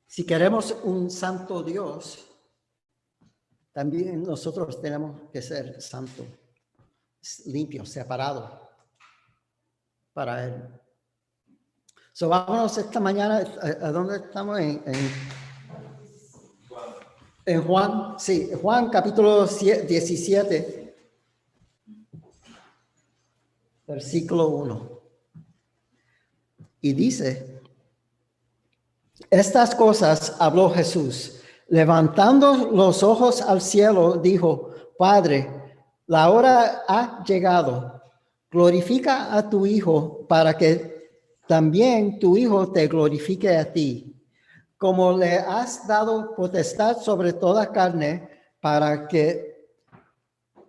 si queremos un santo Dios, también nosotros tenemos que ser santos, limpios, separados para Él. So, vámonos esta mañana, ¿a dónde estamos? En Juan, sí, Juan capítulo 17, versículo 1. Y dice, estas cosas habló Jesús, levantando los ojos al cielo, dijo, Padre, la hora ha llegado, glorifica a tu Hijo para que también tu Hijo te glorifique a ti, como le has dado potestad sobre toda carne para que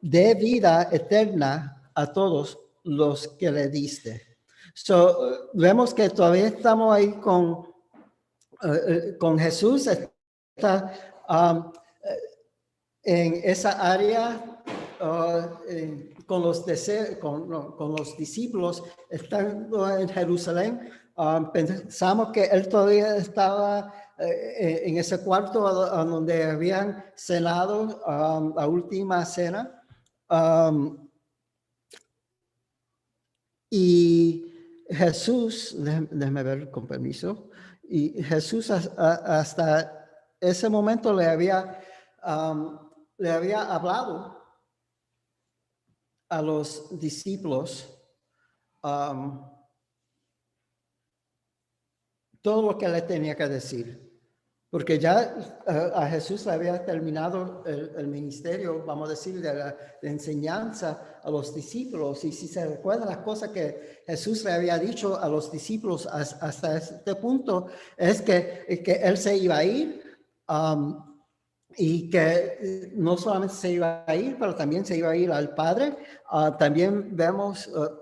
dé vida eterna a todos los que le diste. So, vemos que todavía estamos ahí con Jesús, está en esa área con los discípulos, estando en Jerusalén. Pensamos que él todavía estaba en ese cuarto donde habían cenado la última cena. Y Jesús, déjeme ver con permiso, y Jesús hasta ese momento le había hablado a los discípulos todo lo que le tenía que decir. Porque ya a Jesús le había terminado el ministerio, vamos a decir, de la enseñanza a los discípulos. Y si se recuerdan las cosas que Jesús le había dicho a los discípulos hasta este punto, es que Él se iba a ir y que no solamente se iba a ir, pero también se iba a ir al Padre. También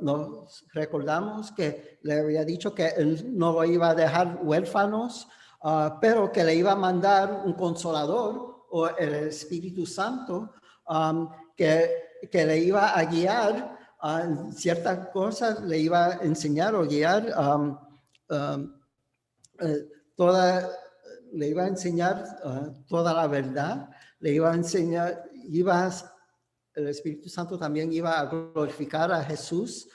nos recordamos que le había dicho que Él no lo iba a dejar huérfanos, pero que le iba a mandar un consolador o el Espíritu Santo que le iba a guiar ciertas cosas, le iba a enseñar o guiar le iba a enseñar toda la verdad, le iba a enseñar, el Espíritu Santo también iba a glorificar a Jesús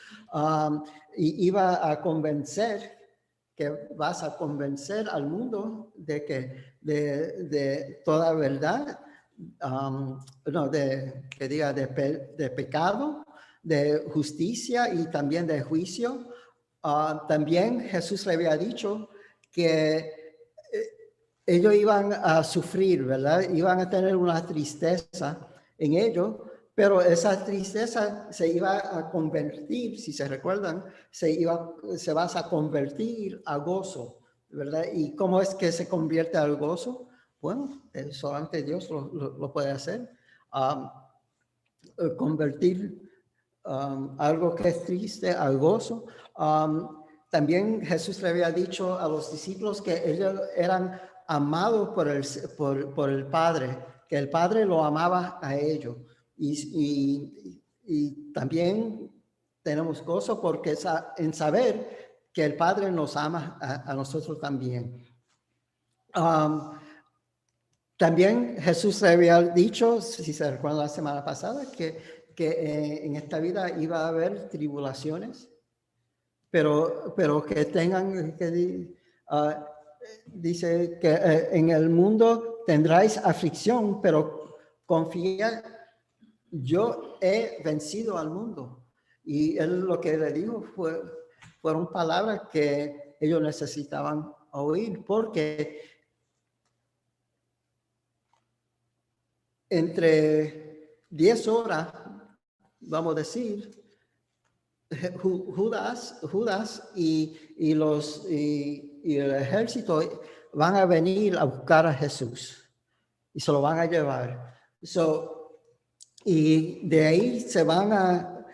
y iba a convencer, que vas a convencer al mundo de que de toda verdad, de pecado, de justicia y también de juicio. También Jesús le había dicho que ellos iban a sufrir, ¿verdad? Iban a tener una tristeza en ello, pero esa tristeza se iba a convertir, si se recuerdan, se va a convertir a gozo, ¿verdad? ¿Y cómo es que se convierte al gozo? Bueno, solamente Dios lo puede hacer. Convertir algo que es triste al gozo. También Jesús le había dicho a los discípulos que ellos eran amados por el Padre, que el Padre lo amaba a ellos. Y también tenemos gozo porque en saber que el Padre nos ama a nosotros también. También Jesús le había dicho, si se recuerda la semana pasada, que en esta vida iba a haber tribulaciones, pero que tengan, dice que en el mundo tendráis aflicción, pero confía, yo he vencido al mundo. Y él lo que le dijo fueron palabras que ellos necesitaban oír, porque entre 10 horas, vamos a decir, Judas y el ejército van a venir a buscar a Jesús y se lo van a llevar. Y de ahí se van a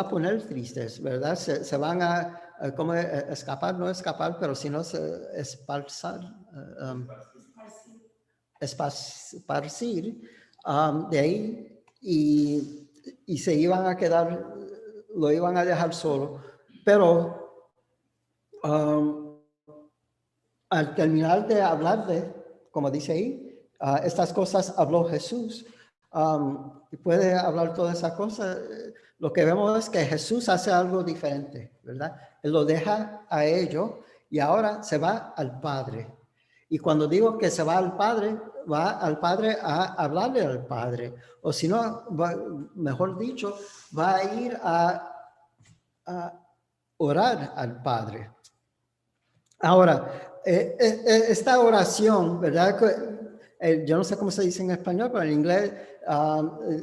poner tristes, ¿verdad? Se van a ¿cómo escapar? No escapar, pero sino esparcir de ahí y se iban a quedar, lo iban a dejar solo. Pero al terminar de hablar como dice ahí, estas cosas habló Jesús. Y puede hablar todas esas cosas. Lo que vemos es que Jesús hace algo diferente, ¿verdad? Él lo deja a ellos y ahora se va al Padre. Y cuando digo que se va al Padre a hablarle al Padre. O si no, mejor dicho, va a ir a orar al Padre. Ahora, esta oración, ¿verdad? Yo no sé cómo se dice en español, pero en inglés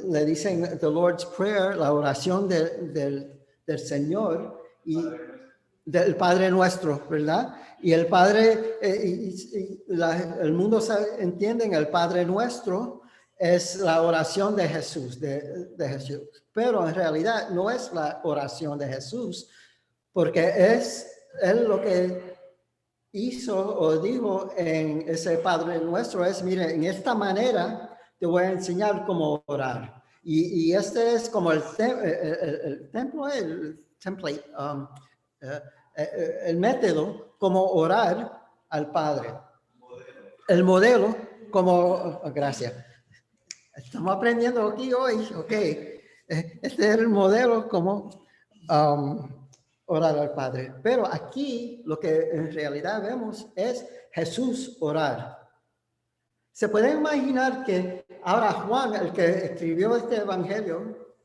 le dicen the Lord's Prayer, la oración del Señor y del Padre Nuestro, ¿verdad? Y el Padre, el mundo entiende en el Padre Nuestro es la oración de Jesús, de Jesús. Pero en realidad no es la oración de Jesús, porque es él lo que hizo o dijo en ese Padre Nuestro es, mire, en esta manera te voy a enseñar cómo orar. Y este es como el templo, el template, el método como orar al Padre. El modelo como, gracias. Estamos aprendiendo aquí hoy, ok. Este es el modelo como orar al Padre. Pero aquí lo que en realidad vemos es Jesús orar. Se puede imaginar que ahora Juan, el que escribió este evangelio,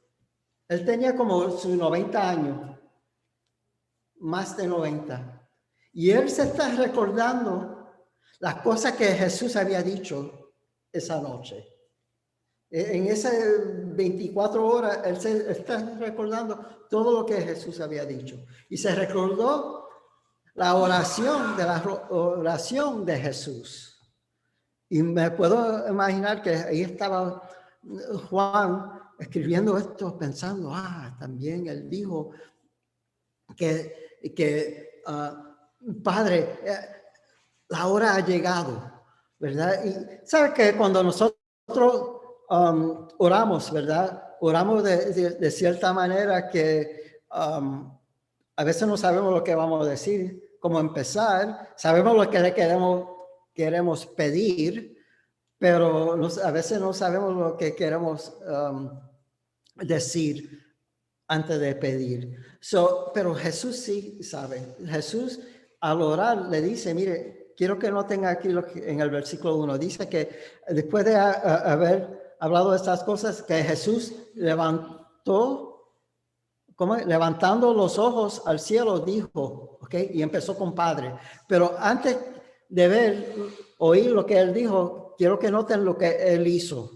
él tenía como sus 90 años, más de 90. Y él se está recordando las cosas que Jesús había dicho esa noche. En esas 24 horas, él se está recordando todo lo que Jesús había dicho. Y se recordó la oración de Jesús. Y me puedo imaginar que ahí estaba Juan escribiendo esto, pensando, también él dijo que Padre, la hora ha llegado, ¿verdad? Y sabe que cuando nosotros oramos, ¿verdad? Oramos de cierta manera que a veces no sabemos lo que vamos a decir, cómo empezar, sabemos lo que queremos pedir, pero a veces no sabemos lo que queremos decir antes de pedir. Pero Jesús sí sabe. Jesús al orar le dice, mire, quiero que no tenga aquí en el versículo 1, dice que después de haber hablado de estas cosas, que Jesús levantando los ojos al cielo, dijo, ¿ok? Y empezó con Padre. Pero antes de oír lo que él dijo, quiero que noten lo que él hizo.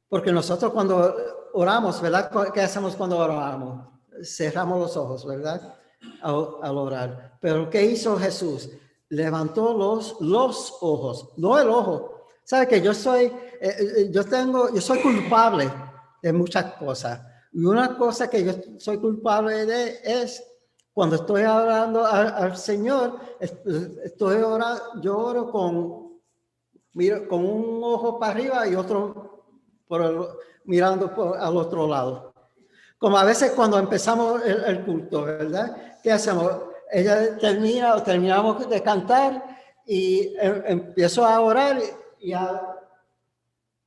Porque nosotros cuando oramos, ¿verdad? ¿Qué hacemos cuando oramos? Cerramos los ojos, ¿verdad? Al orar. Pero ¿qué hizo Jesús? Levantó los ojos, no el ojo. ¿Sabe que yo soy culpable de muchas cosas? Y una cosa que yo soy culpable de es cuando estoy orando al Señor, yo oro con un ojo para arriba y otro mirando al otro lado. Como a veces cuando empezamos el culto, ¿verdad? ¿Qué hacemos? Terminamos de cantar y empiezo a orar y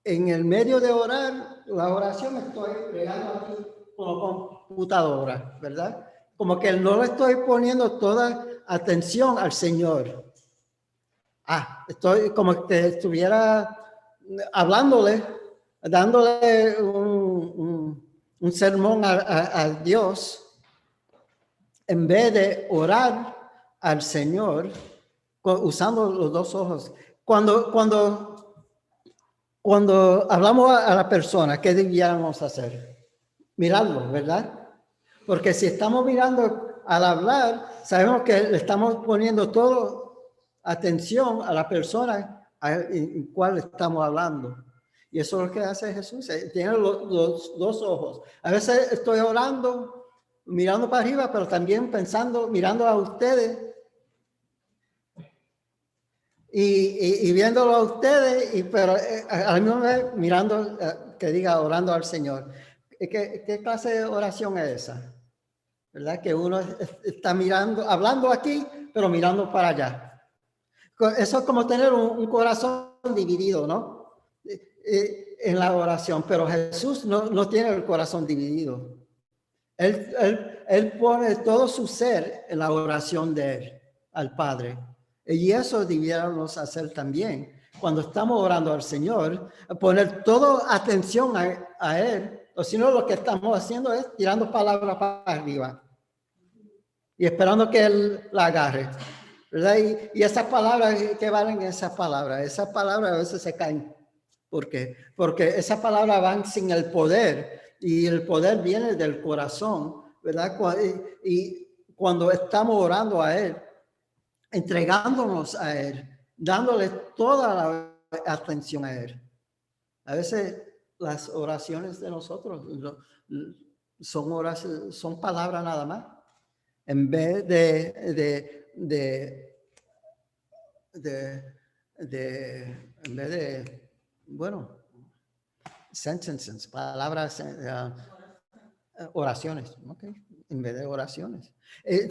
en el medio de orar, la oración estoy pegando aquí con la computadora, ¿verdad? Como que no le estoy poniendo toda atención al Señor. Estoy como que estuviera hablándole, dándole un sermón a Dios, en vez de orar al Señor usando los dos ojos. Cuando hablamos a la persona, ¿qué deberíamos hacer? Mirarlo, ¿verdad? Porque si estamos mirando al hablar, sabemos que le estamos poniendo toda atención a la persona en cual estamos hablando. Y eso es lo que hace Jesús. Tiene los dos ojos. A veces estoy orando, mirando para arriba, pero también mirando a ustedes. Y viéndolo a ustedes, pero a la misma vez mirando, orando al Señor. ¿Qué clase de oración es esa? ¿Verdad? Que uno está hablando aquí, pero mirando para allá. Eso es como tener un corazón dividido, ¿no? En la oración, pero Jesús no tiene el corazón dividido. Él pone todo su ser en la oración de él, al Padre. Y eso debiéramos hacer también. Cuando estamos orando al Señor, poner toda atención a Él, o si no, lo que estamos haciendo es tirando palabras para arriba y esperando que Él la agarre, ¿verdad? Y esas palabras, ¿qué valen esas palabras? Esas palabras a veces se caen. ¿Por qué? Porque esas palabras van sin el poder, y el poder viene del corazón, ¿verdad? Y cuando estamos orando a Él, entregándonos a Él, dándole toda la atención a Él. A veces las oraciones de nosotros son palabras nada más. En vez bueno, sentences, palabras, oraciones, okay, en vez de oraciones.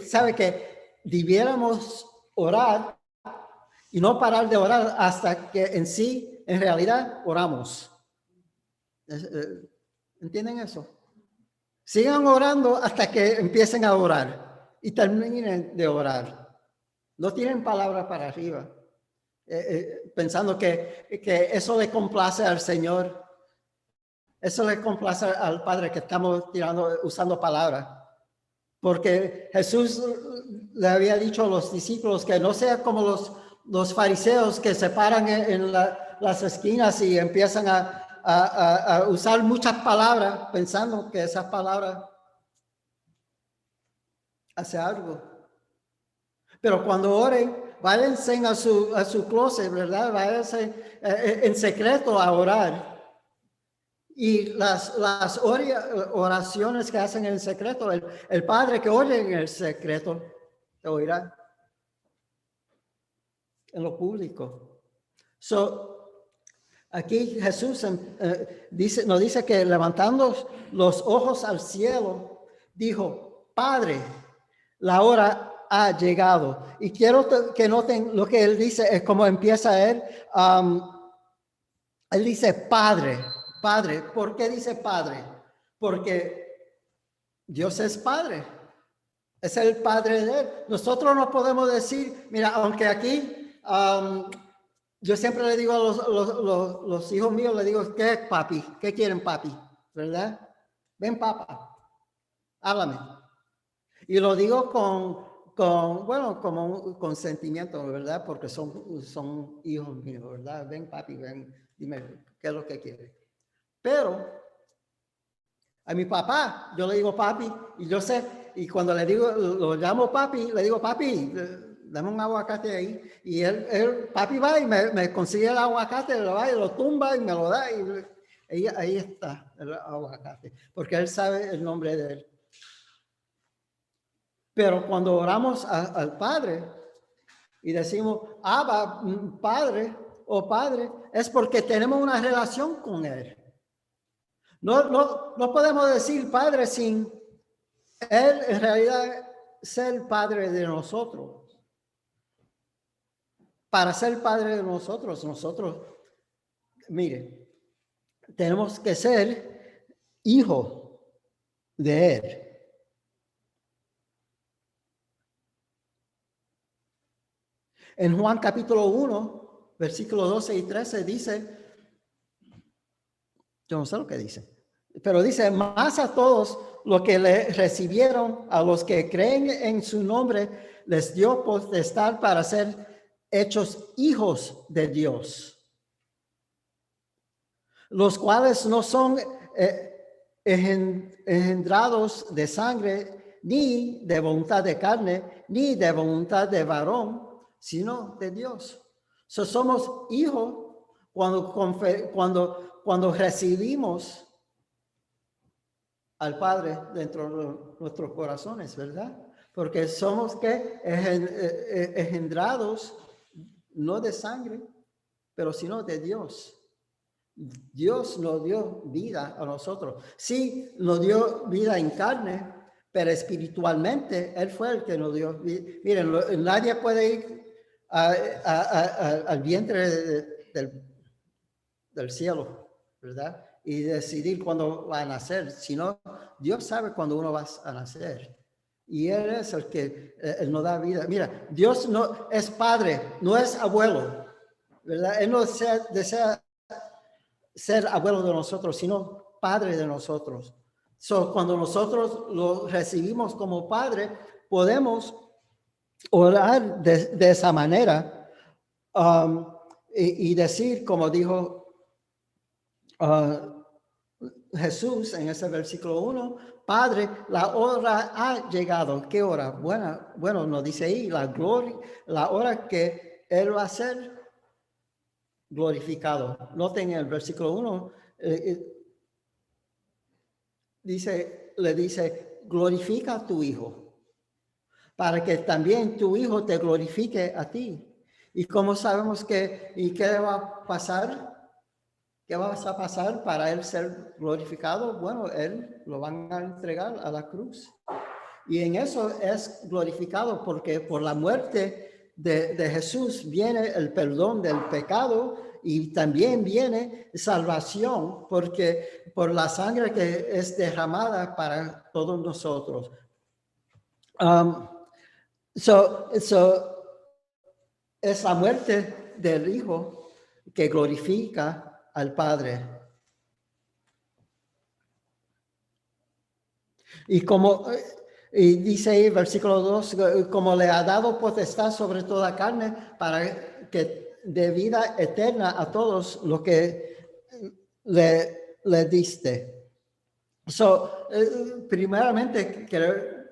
Sabe que debiéramos orar y no parar de orar hasta que en realidad, oramos. ¿Entienden eso? Sigan orando hasta que empiecen a orar y terminen de orar. No tienen palabras para arriba, pensando que eso le complace al Señor. Eso le complace al Padre que estamos usando palabras. Porque Jesús le había dicho a los discípulos que no sea como los fariseos que se paran en las esquinas y empiezan a usar muchas palabras pensando que esas palabras hacen algo. Pero cuando oren, váyanse a su closet, ¿verdad? Váyanse en secreto a orar. Y las oraciones que hacen en secreto, el Padre que oye en el secreto, te oirá en lo público. Aquí Jesús nos dice que levantando los ojos al cielo, dijo, Padre, la hora ha llegado. Y quiero que noten lo que él dice, es como empieza él. Él dice, Padre. Padre, ¿por qué dice Padre? Porque Dios es Padre, es el Padre de Él. Nosotros no podemos decir, mira, aunque aquí yo siempre le digo a los hijos míos, le digo, ¿qué papi? ¿Qué quieren papi? ¿Verdad? Ven papá, háblame. Y lo digo bueno, como un consentimiento, ¿verdad? Porque son hijos míos, ¿verdad? Ven papi, ven, dime, ¿qué es lo que quieres? Pero a mi papá, yo le digo papi, y yo sé, y cuando lo llamo papi, le digo papi, dame un aguacate ahí. Y papi va y me consigue el aguacate, lo va y lo tumba y me lo da. Y ahí está el aguacate, porque él sabe el nombre de él. Pero cuando oramos al Padre y decimos, Abba, Padre o Padre, es porque tenemos una relación con Él. No podemos decir Padre sin Él en realidad ser Padre de nosotros. Para ser Padre de nosotros, mire, tenemos que ser hijo de Él. En Juan capítulo 1, versículos 12 y 13 dice, yo no sé lo que dice, pero dice, más a todos los que le recibieron, a los que creen en su nombre, les dio potestad para ser hechos hijos de Dios, los cuales no son engendrados de sangre, ni de voluntad de carne, ni de voluntad de varón, sino de Dios. Somos hijos cuando recibimos al Padre dentro de nuestros corazones, ¿verdad? Porque somos engendrados no de sangre, pero sino de Dios. Dios nos dio vida a nosotros. Sí, nos dio vida en carne, pero espiritualmente Él fue el que nos dio. Miren, nadie puede ir al vientre del cielo, ¿verdad? Y decidir cuándo va a nacer, sino Dios sabe cuándo uno va a nacer. Y Él es el que Él nos da vida. Mira, Dios no es padre, no es abuelo, ¿verdad? Él no desea ser abuelo de nosotros, sino padre de nosotros. Cuando nosotros lo recibimos como padre, podemos orar de esa manera y decir, como dijo Jesús en ese versículo 1, Padre, la hora ha llegado. ¿Qué hora? Bueno, nos dice ahí la gloria, la hora que Él va a ser glorificado. Noten el versículo 1, le dice, glorifica a tu Hijo, para que también tu Hijo te glorifique a ti. ¿Y cómo sabemos qué va a pasar? ¿Qué va a pasar para Él ser glorificado? Bueno, Él lo van a entregar a la cruz. Y en eso es glorificado porque por la muerte de Jesús viene el perdón del pecado y también viene salvación porque por la sangre que es derramada para todos nosotros. Es la muerte del Hijo que glorifica al Padre. Y dice ahí, versículo 2, como le ha dado potestad sobre toda carne para que dé vida eterna a todos los que le diste. Primeramente,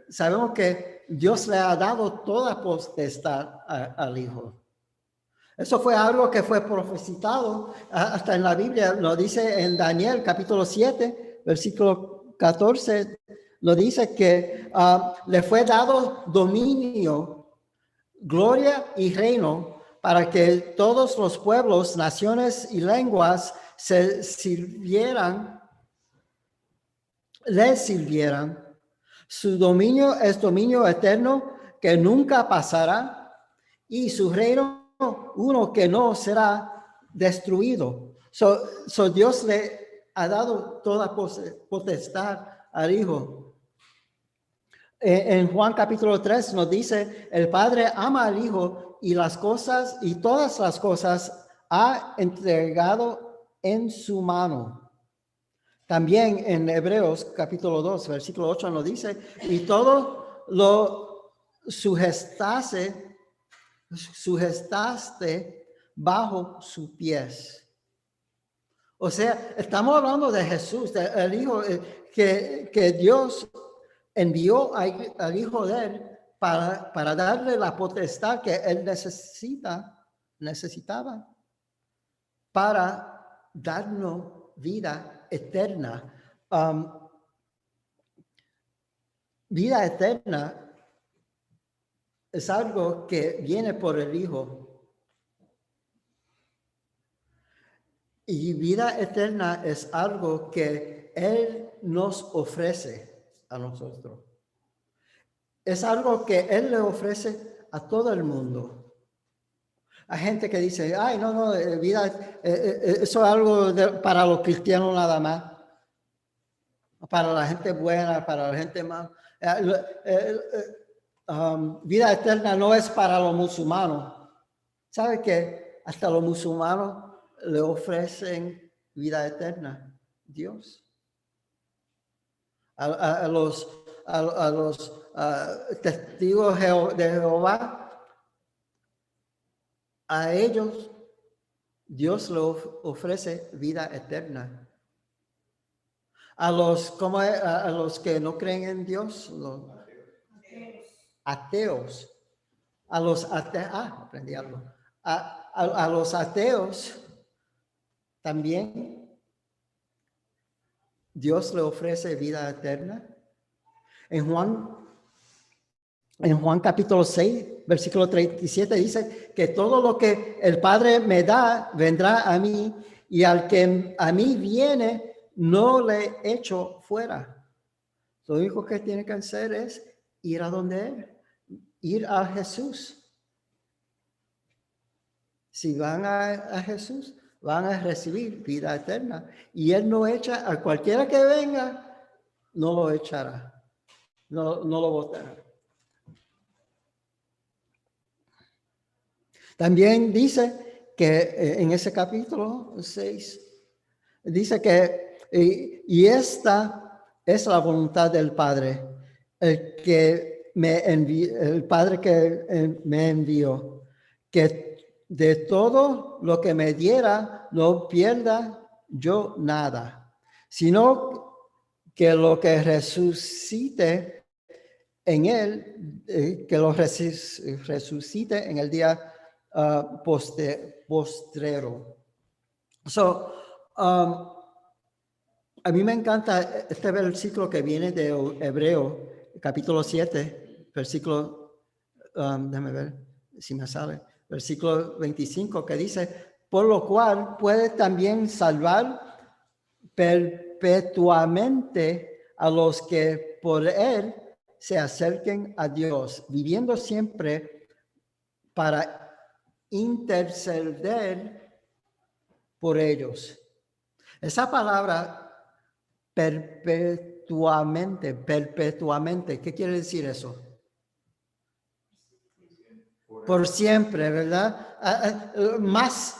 sabemos que Dios le ha dado toda potestad al Hijo. Eso fue algo que fue profetizado hasta en la Biblia, lo dice en Daniel capítulo 7, versículo 14, lo dice que le fue dado dominio, gloria y reino para que todos los pueblos, naciones y lenguas le sirvieran. Su dominio es dominio eterno que nunca pasará y su reino uno que no será destruido. Dios le ha dado toda potestad al Hijo. En Juan capítulo 3 nos dice, el Padre ama al Hijo y todas las cosas ha entregado en su mano. También en Hebreos capítulo 2, versículo 8 nos dice, y todo lo sujetaste bajo sus pies. O sea, estamos hablando de Jesús, el Hijo que Dios envió al Hijo de Él para darle la potestad que Él necesitaba para darnos vida eterna. Vida eterna es algo que viene por el Hijo. Y vida eterna es algo que Él nos ofrece a nosotros. Es algo que Él le ofrece a todo el mundo. Hay gente que dice, ay, no, vida, eso es algo para los cristianos nada más. Para la gente buena, para la gente más. Vida eterna no es para los musulmanes. ¿Sabe qué? Hasta los musulmanes le ofrecen vida eterna. Dios. A los testigos de Jehová, a ellos Dios le ofrece vida eterna. A los que no creen en Dios, los ateos. Aprendí algo. A los ateos también Dios le ofrece vida eterna. En Juan capítulo 6, versículo 37 dice que todo lo que el Padre me da vendrá a mí y al que a mí viene no le echo fuera. Lo único que tiene que hacer es ir a donde Él, ir a Jesús. Si van a Jesús, van a recibir vida eterna. Y Él no echa a cualquiera que venga, no lo echará, no lo botará. También dice que en ese capítulo 6, dice que, y esta es la voluntad del Padre, el Padre que me envió, que de todo lo que me diera no pierda yo nada, sino que lo que resucite en él, que lo resucite en el día postrero. So, a mí me encanta este versículo que viene de Hebreo, capítulo 7, versículo, déjame ver si me sale, versículo 25, que dice, por lo cual puede también salvar perpetuamente a los que por él se acerquen a Dios, viviendo siempre para interceder por ellos. Esa palabra perpetuamente, ¿qué quiere decir eso? Por siempre, ¿verdad? Más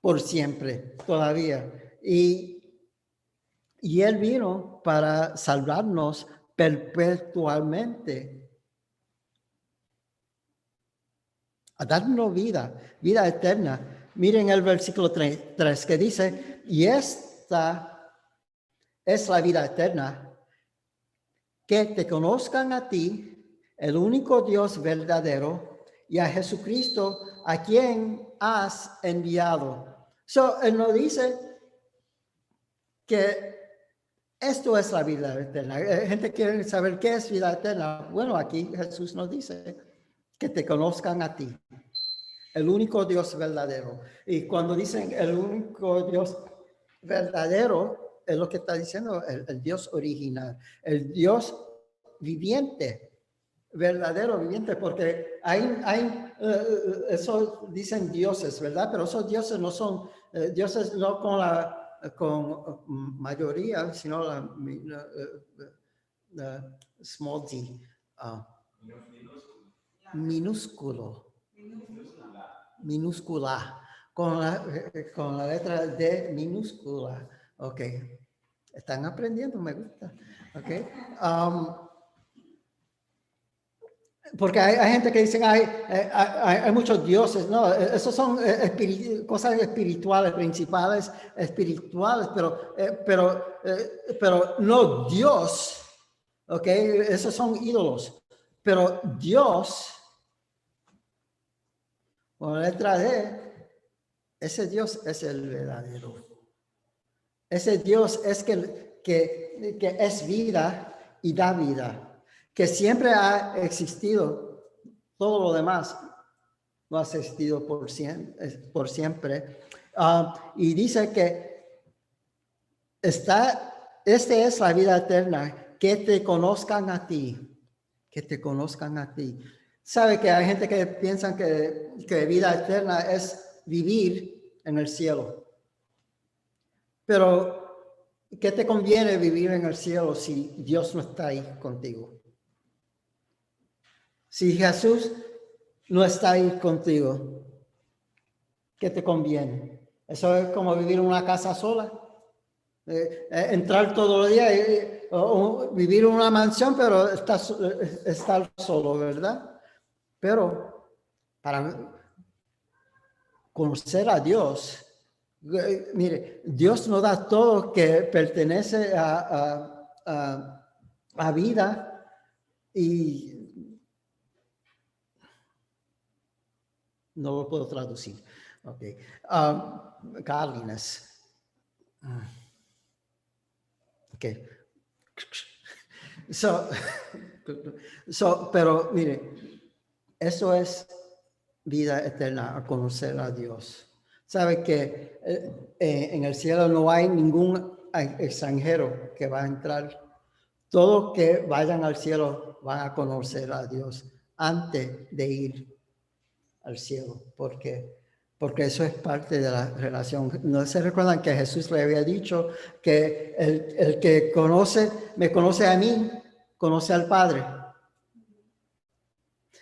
por siempre todavía. Y Él vino para salvarnos perpetuamente, a darnos vida eterna. Miren el versículo 3 que dice, y esta es la vida eterna, que te conozcan a ti, el único Dios verdadero, y a Jesucristo, a quien has enviado. Él nos dice que esto es la vida eterna. Gente quiere saber qué es vida eterna. Bueno, aquí Jesús nos dice que te conozcan a ti, el único Dios verdadero. Y cuando dicen el único Dios verdadero, es lo que está diciendo el Dios original, el Dios viviente, verdadero viviente, porque eso dicen dioses, ¿verdad? Pero esos dioses no son dioses no con mayoría, sino la small d, minúscula, con la letra D minúscula. Ok, están aprendiendo, me gusta. Ok, porque hay gente que dice hay muchos dioses, no, esos son cosas espirituales, principales espirituales, pero no Dios, ok, esos son ídolos, pero Dios, con la letra D, ese Dios es el verdadero. Ese Dios es que es vida y da vida, que siempre ha existido. Todo lo demás no ha existido por siempre. Y dice que esta es la vida eterna, que te conozcan a ti, que te conozcan a ti. Sabe que hay gente que piensa que vida eterna es vivir en el cielo. Pero, ¿qué te conviene vivir en el cielo si Dios no está ahí contigo? Si Jesús no está ahí contigo, ¿qué te conviene? Eso es como vivir en una casa sola. Entrar todos los días o vivir en una mansión, pero estar solo, ¿verdad? Pero para conocer a Dios, mire, Dios nos da todo que pertenece a vida y no lo puedo traducir. Okay. Godliness. Okay. Pero mire, eso es vida eterna, a conocer a Dios. Sabe que en el cielo no hay ningún extranjero que va a entrar. todos que vayan al cielo van a conocer a Dios antes de ir al cielo, porque eso es parte de la relación. ¿No se recuerdan que Jesús le había dicho que el que me conoce a mí, conoce al Padre?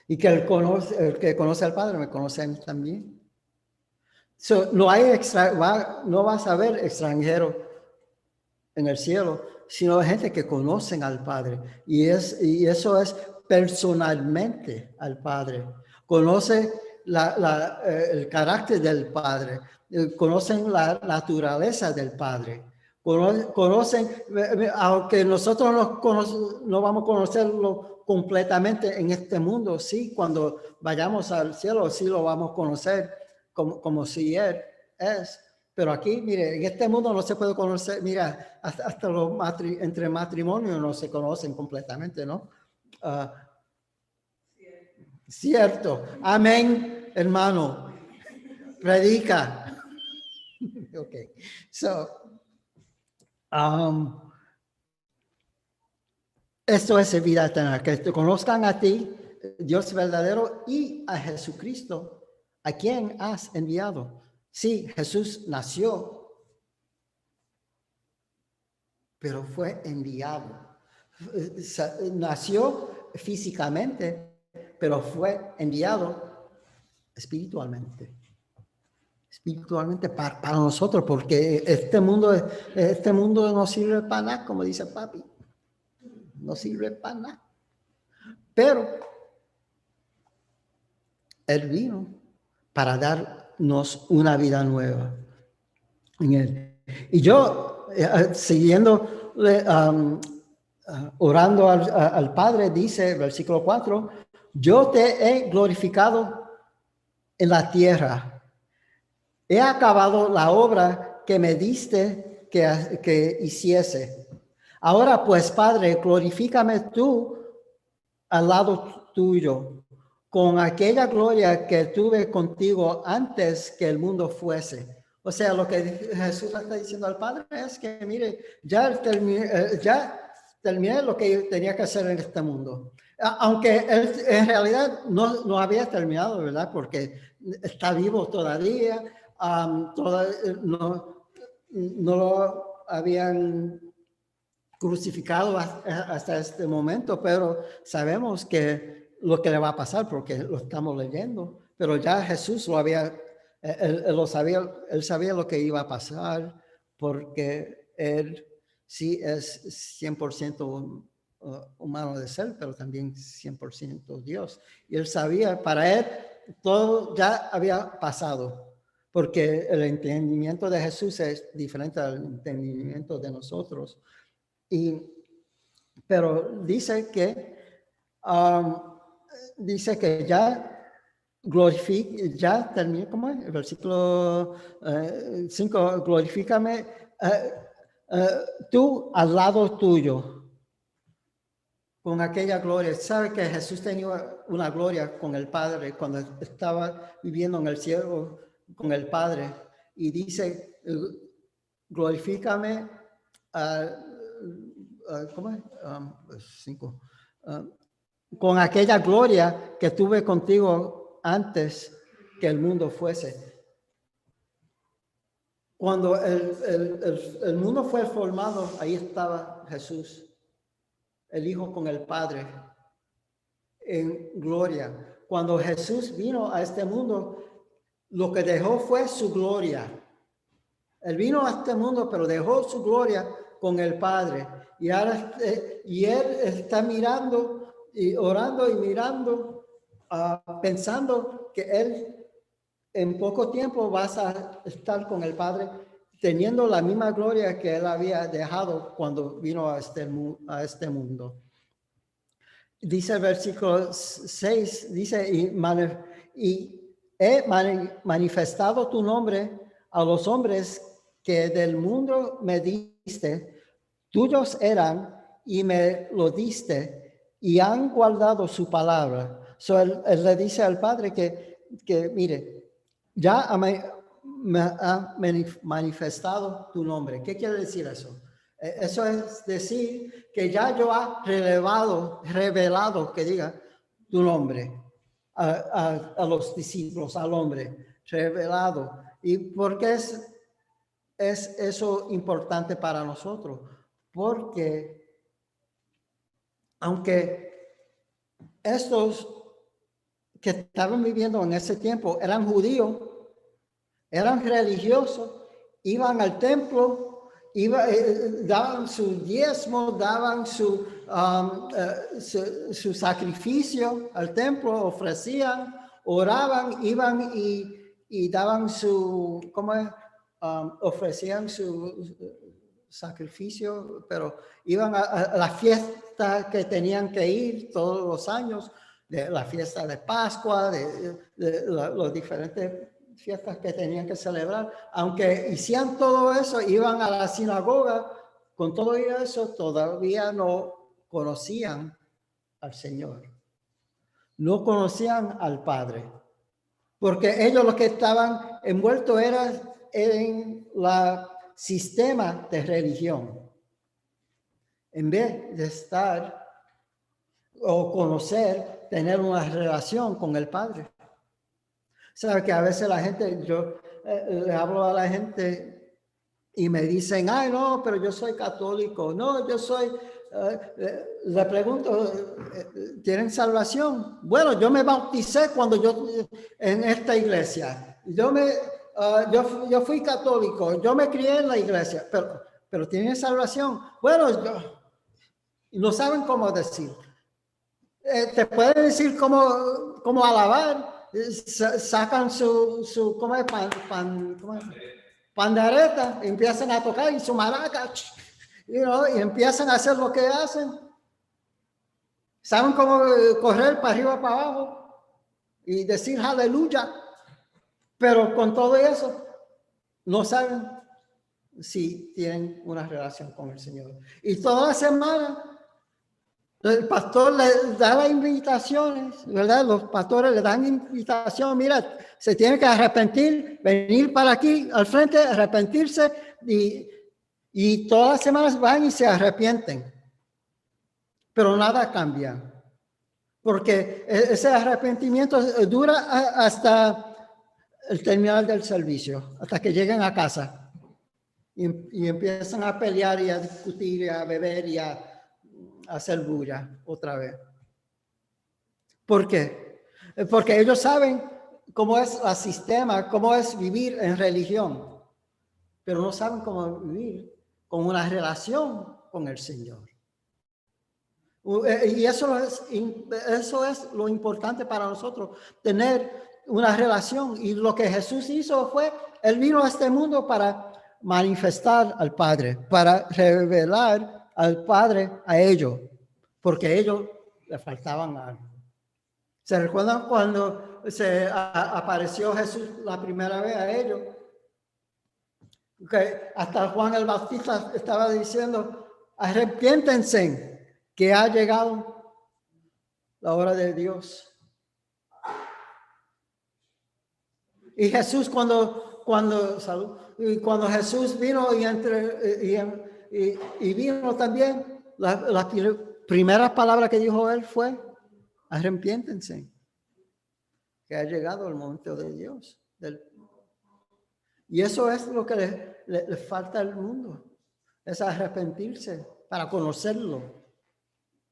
Y que el que conoce al Padre me conoce a mí también. No vas a ver extranjero en el cielo, sino gente que conocen al Padre. Y eso es personalmente al Padre. Conoce el carácter del Padre. Conocen la naturaleza del Padre. Conocen, aunque nosotros no vamos a conocerlo completamente en este mundo, sí, cuando vayamos al cielo, sí lo vamos a conocer como si Él es. Pero aquí, mire, en este mundo no se puede conocer, mira, hasta entre matrimonios no se conocen completamente, ¿no? Cierto. Amén, hermano. Predica. Ok. Esto es vida eterna, que te conozcan a ti, Dios verdadero, y a Jesucristo, a quien has enviado. Sí, Jesús nació, pero fue enviado. Nació físicamente, pero fue enviado espiritualmente. Espiritualmente para nosotros, porque este mundo no sirve para nada, como dice papi. No sirve para nada. Pero Él vino para darnos una vida nueva en Él. Y yo, siguiendo, orando al Padre, dice, versículo 4, yo te he glorificado en la tierra. He acabado la obra que me diste que hiciese. Ahora pues, Padre, glorifícame tú al lado tuyo, con aquella gloria que tuve contigo antes que el mundo fuese. O sea, lo que Jesús está diciendo al Padre es que, mire, ya terminé lo que tenía que hacer en este mundo. Aunque él en realidad no había terminado, ¿verdad? Porque está vivo todavía, no lo habían crucificado hasta este momento, pero sabemos que lo que le va a pasar porque lo estamos leyendo, pero ya Jesús lo había, él sabía lo que iba a pasar porque él sí es 100% humano de ser, pero también 100% Dios. Y él sabía, para él todo ya había pasado, porque el entendimiento de Jesús es diferente al entendimiento de nosotros. Pero dice que ya terminé, ¿cómo es? El versículo 5, glorifícame tú al lado tuyo con aquella gloria. Sabe que Jesús tenía una gloria con el Padre cuando estaba viviendo en el cielo con el Padre, y dice, glorifícame ¿cómo es? 5. Con aquella gloria que tuve contigo antes que el mundo fuese. Cuando el mundo fue formado, ahí estaba Jesús, el Hijo con el Padre, en gloria. Cuando Jesús vino a este mundo, lo que dejó fue su gloria. Él vino a este mundo, pero dejó su gloria con el Padre. Y ahora y él está mirando y orando y mirando, pensando que él en poco tiempo va a estar con el Padre, teniendo la misma gloria que él había dejado cuando vino a este mundo. Dice el versículo 6, dice, y he manifestado tu nombre a los hombres que del mundo me diste. Tuyos eran y me lo diste y han guardado su palabra. Él le dice al Padre que mire, ya me ha manifestado tu nombre. ¿Qué quiere decir eso? Eso es decir que ya yo ha revelado, que diga, tu nombre a los discípulos, al hombre, revelado. ¿Y por qué es eso importante para nosotros? Porque aunque estos que estaban viviendo en ese tiempo eran judíos, eran religiosos, iban al templo, daban su diezmo, daban su sacrificio al templo, ofrecían, oraban, iban y daban su, ¿cómo es? Ofrecían su sacrificio, pero iban a la fiesta que tenían que ir todos los años, de la fiesta de Pascua, de los diferentes fiestas que tenían que celebrar. Aunque hicieran todo eso, iban a la sinagoga, con todo eso todavía no conocían al Señor. No conocían al Padre. Porque ellos los que estaban envueltos eran en el sistema de religión. En vez de estar o conocer, tener una relación con el Padre. Sabe que a veces la gente, yo le hablo a la gente y me dicen, ay, no, pero yo soy católico. No, yo soy, le pregunto, ¿tienen salvación? Bueno, yo me bauticé cuando yo, en esta iglesia. Yo fui católico, yo me crié en la iglesia, pero ¿tienen salvación? Bueno, no saben cómo decir. Te pueden decir cómo alabar. Sacan su ¿cómo es? Pandereta, empiezan a tocar y su maraca, y empiezan a hacer lo que hacen. Saben cómo correr para arriba, para abajo y decir aleluya, pero con todo eso no saben si tienen una relación con el Señor. Y toda la semana el pastor le da las invitaciones, ¿verdad? Los pastores le dan invitación, mira, se tiene que arrepentir, venir para aquí al frente, arrepentirse y todas las semanas van y se arrepienten. Pero nada cambia, porque ese arrepentimiento dura hasta el terminal del servicio, hasta que lleguen a casa y empiezan a pelear y a discutir y a beber y a hacer bulla otra vez. ¿Por qué? Porque ellos saben cómo es el sistema, cómo es vivir en religión, pero no saben cómo vivir con una relación con el Señor. Y eso es lo importante para nosotros, tener una relación. Y lo que Jesús hizo fue, Él vino a este mundo para manifestar al Padre, para revelar al Padre a ellos, porque ellos le faltaban algo. ¿Se recuerdan cuando se apareció Jesús la primera vez a ellos? Que hasta Juan el Bautista estaba diciendo, arrepiéntense que ha llegado la hora de Dios. Y Jesús cuando Jesús vino y vino también, la primera palabra que dijo él fue, arrepiéntense, que ha llegado el momento de Dios. Y eso es lo que le falta al mundo, es arrepentirse para conocerlo.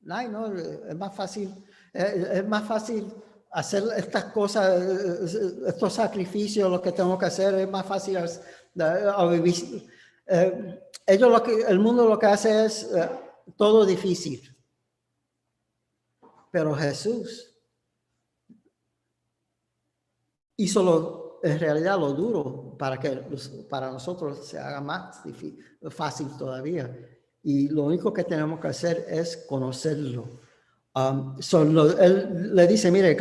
Ay, no, es más fácil hacer estas cosas, estos sacrificios, lo que tengo que hacer, es más fácil vivir. El mundo lo que hace es todo difícil. Pero Jesús hizo en realidad lo duro para que para nosotros se haga más fácil todavía. Y lo único que tenemos que hacer es conocerlo. Él le dice, mire,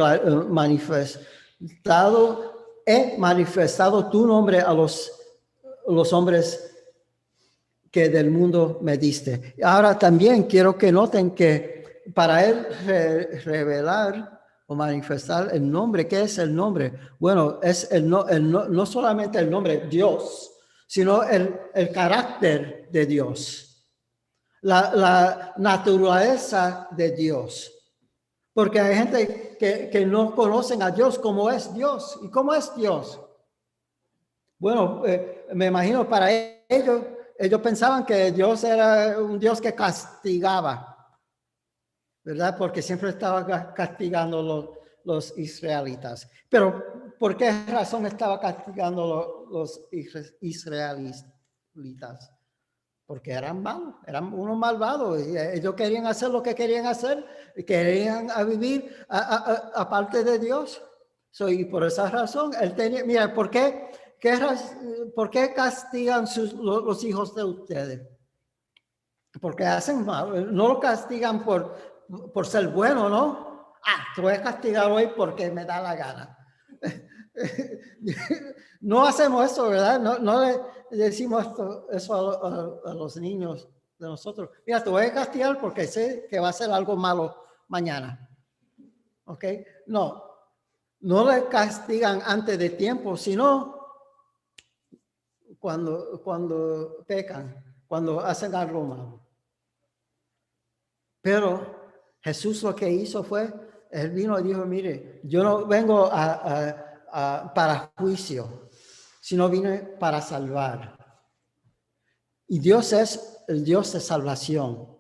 he manifestado tu nombre a los hombres que del mundo me diste. Ahora también quiero que noten que para él revelar o manifestar el nombre, ¿qué es el nombre? Bueno, es no solamente el nombre Dios, sino el carácter de Dios. la naturaleza de Dios. Porque hay gente que no conocen a Dios como es Dios. ¿Y cómo es Dios? Bueno, me imagino para ellos pensaban que Dios era un Dios que castigaba, ¿verdad? Porque siempre estaba castigando los israelitas. Pero, ¿por qué razón estaba castigando los israelitas? Porque eran malos, eran unos malvados. Y ellos querían hacer lo que querían hacer, querían vivir aparte de Dios. Y por esa razón, él tenía, mira, ¿por qué castigan los hijos de ustedes? Porque hacen mal, no lo castigan por ser bueno, ¿no? Te voy a castigar hoy porque me da la gana. No hacemos eso, ¿verdad? No le decimos eso a los niños de nosotros. Mira, te voy a castigar porque sé que va a ser algo malo mañana. ¿Ok? No le castigan antes de tiempo, sino cuando pecan, cuando hacen algo malo. Pero Jesús lo que hizo fue, él vino y dijo, mire, yo no vengo para juicio, sino vine para salvar. Y Dios es el Dios de salvación.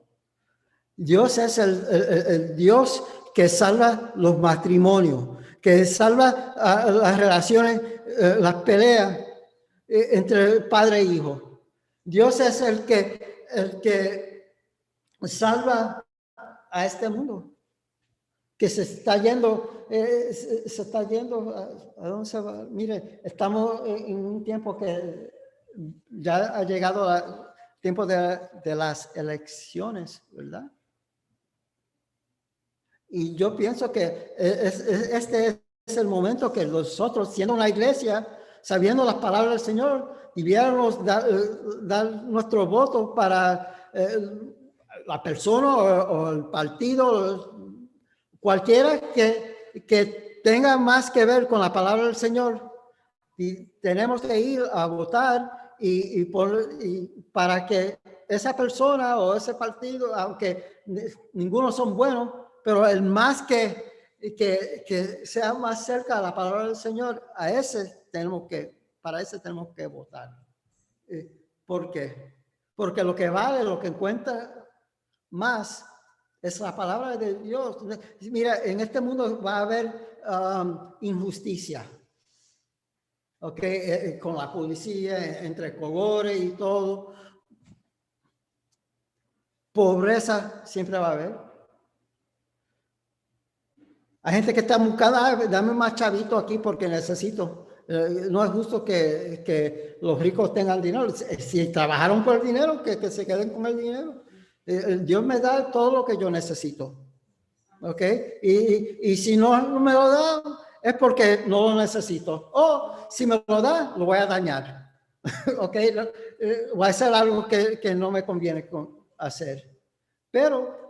Dios es el Dios que salva los matrimonios, que salva las relaciones, las peleas entre padre e hijo. Dios es el que salva a este mundo que se está yendo, ¿a dónde se va? Mire, estamos en un tiempo que ya ha llegado el tiempo de las elecciones, ¿verdad? Y yo pienso que este es el momento que nosotros, siendo una iglesia, sabiendo las palabras del Señor, debiéramos dar nuestro voto para la persona o el partido, cualquiera que tenga más que ver con la palabra del Señor. Y tenemos que ir a votar y para que esa persona o ese partido, aunque ninguno son buenos, pero el más que sea más cerca de la palabra del Señor, para ese tenemos que votar. ¿Por qué? Porque lo que vale, lo que cuenta más es la palabra de Dios. Mira, en este mundo va a haber injusticia. ¿Ok? Con la policía, entre colores y todo. Pobreza siempre va a haber. Hay gente que está buscando, dame más chavito aquí porque necesito. No es justo que los ricos tengan dinero. Si trabajaron por el dinero, que se queden con el dinero. Dios me da todo lo que yo necesito. ¿Ok? Y si no me lo da, es porque no lo necesito. O si me lo da, lo voy a dañar. ¿Ok? Voy a hacer algo que no me conviene hacer. Pero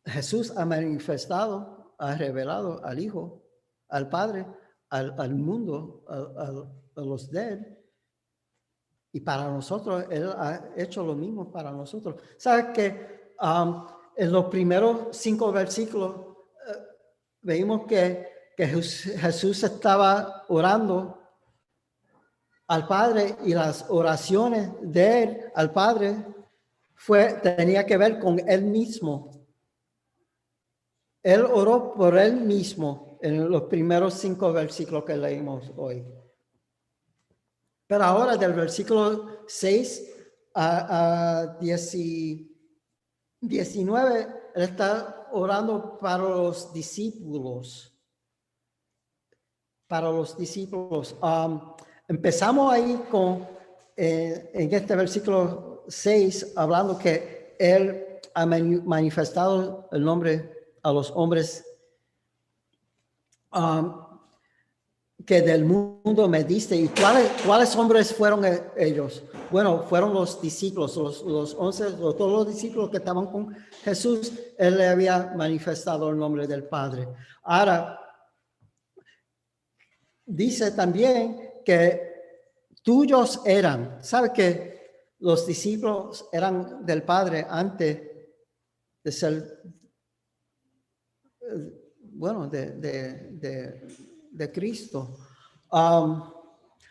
Jesús ha manifestado, ha revelado al Hijo, al Padre, al mundo, a los de Él. Y para nosotros, Él ha hecho lo mismo para nosotros. ¿Sabes que en los primeros 5 versículos veíamos que Jesús estaba orando al Padre y las oraciones de Él al Padre tenía que ver con Él mismo? Él oró por Él mismo en los primeros 5 versículos que leímos hoy. Pero ahora del versículo 6 a 19, Él está orando para los discípulos. Para los discípulos. Empezamos ahí en este versículo 6, hablando que Él ha manifestado el nombre a los hombres que del mundo me diste. ¿Y cuáles hombres fueron ellos? Bueno, fueron los discípulos, los 11, todos los discípulos que estaban con Jesús. Él le había manifestado el nombre del Padre. Ahora, dice también que tuyos eran. ¿Sabe qué? los discípulos eran del Padre antes de ser, bueno, de Cristo.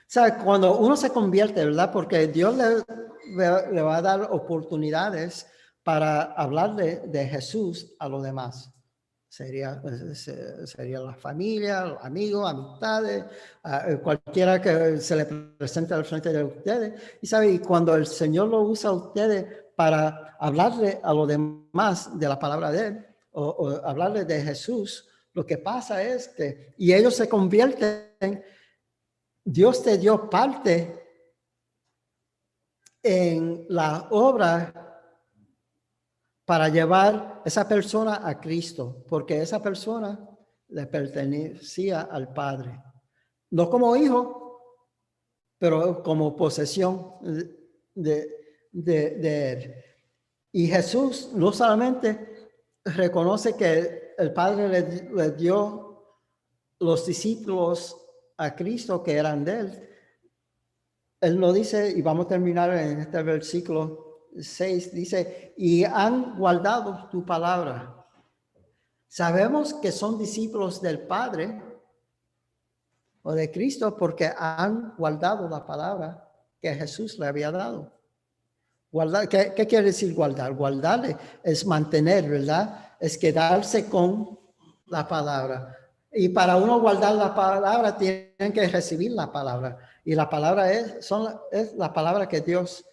¿Sabe? Cuando uno se convierte, ¿verdad? Porque Dios le va a dar oportunidades para hablar de Jesús a los demás. Sería la familia, los amigos, amistades, cualquiera que se le presente al frente de ustedes. Y sabe, y cuando el Señor lo usa a ustedes para hablarle a los demás de la palabra de Él, o hablarle de Jesús, lo que pasa es que, y ellos se convierten, Dios te dio parte en la obra para llevar esa persona a Cristo, porque esa persona le pertenecía al Padre. No como hijo, pero como posesión de Él. Y Jesús no solamente reconoce que el Padre le dio los discípulos a Cristo que eran de Él. Él lo dice, y vamos a terminar en este versículo 6, dice, y han guardado tu palabra. Sabemos que son discípulos del Padre o de Cristo porque han guardado la palabra que Jesús le había dado. Guardar, ¿qué quiere decir guardar? Guardarle es mantener, ¿verdad? Es quedarse con la palabra. Y para uno guardar la palabra, tienen que recibir la palabra. Y la palabra es la palabra que Dios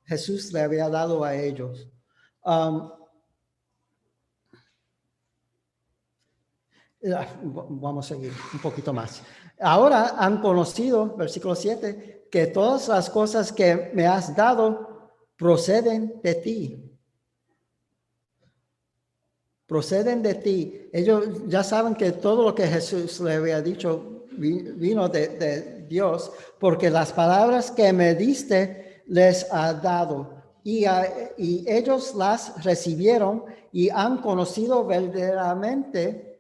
Jesús le había dado a ellos. Vamos a seguir un poquito más. Ahora han conocido, versículo 7, que todas las cosas que me has dado proceden de ti. Proceden de ti. Ellos ya saben que todo lo que Jesús le había dicho vino de Dios, porque las palabras que me diste les ha dado. Y ellos las recibieron y han conocido verdaderamente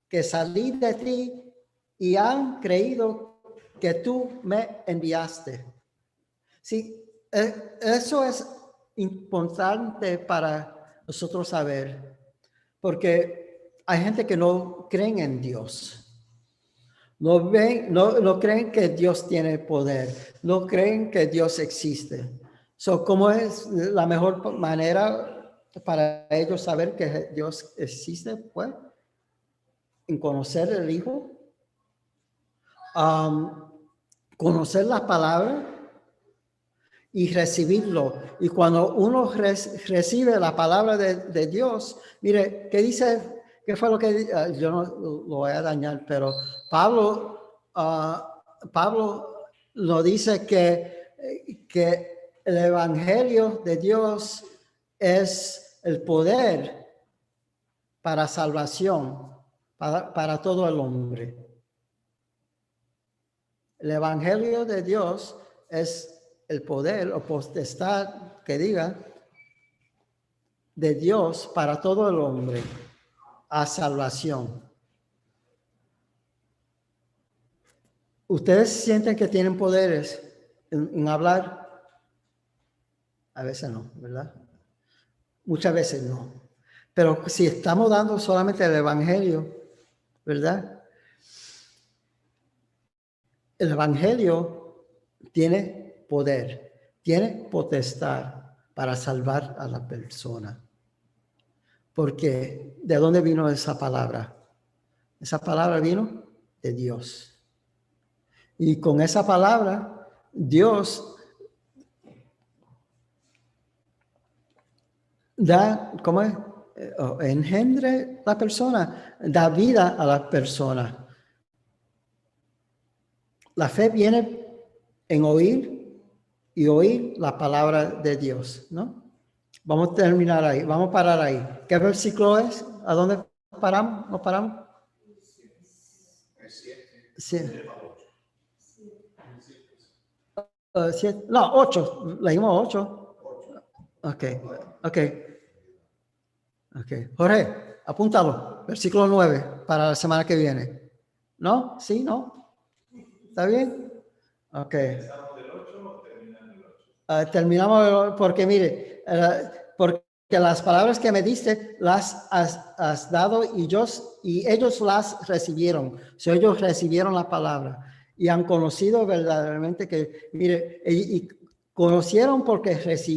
que salí de ti y han creído que tú me enviaste. Sí, eso es importante para nosotros saber, porque hay gente que no creen en Dios. No creen que Dios tiene poder, no creen que Dios existe. ¿Cómo es la mejor manera para ellos saber que Dios existe? Pues en conocer el Hijo, conocer la palabra y recibirlo. Y cuando uno recibe la palabra de Dios, mire, ¿qué dice? ¿Qué fue lo que yo no lo voy a dañar? Pero Pablo nos dice que el evangelio de Dios es el poder para salvación para todo el hombre. El evangelio de Dios es el poder o potestad, que diga, de Dios para todo el hombre a salvación. ¿Ustedes sienten que tienen poderes en hablar? A veces no, ¿verdad? Muchas veces no. Pero si estamos dando solamente el evangelio, ¿verdad? El evangelio tiene poder, tiene potestad para salvar a la persona. Porque ¿de dónde vino esa palabra? Esa palabra vino de Dios. Y con esa palabra, Dios da, ¿cómo es? Engendre la persona, da vida a la persona. La fe viene en oír y oír la palabra de Dios, ¿no? Vamos a terminar ahí, vamos a parar ahí. ¿Qué versículo es? ¿A dónde paramos? ¿No paramos? Sí. 8. Leímos 8. Ok. Jorge, apúntalo. Versículo 9 para la semana que viene. ¿No? ¿Sí? ¿No? ¿Está bien? Ok. ¿Empezamos del 8 o terminan del 8? Terminamos porque mire, porque las palabras que me diste las has dado y ellos las recibieron. So, ellos recibieron la palabra y han conocido verdaderamente que, mire, y conocieron porque recibieron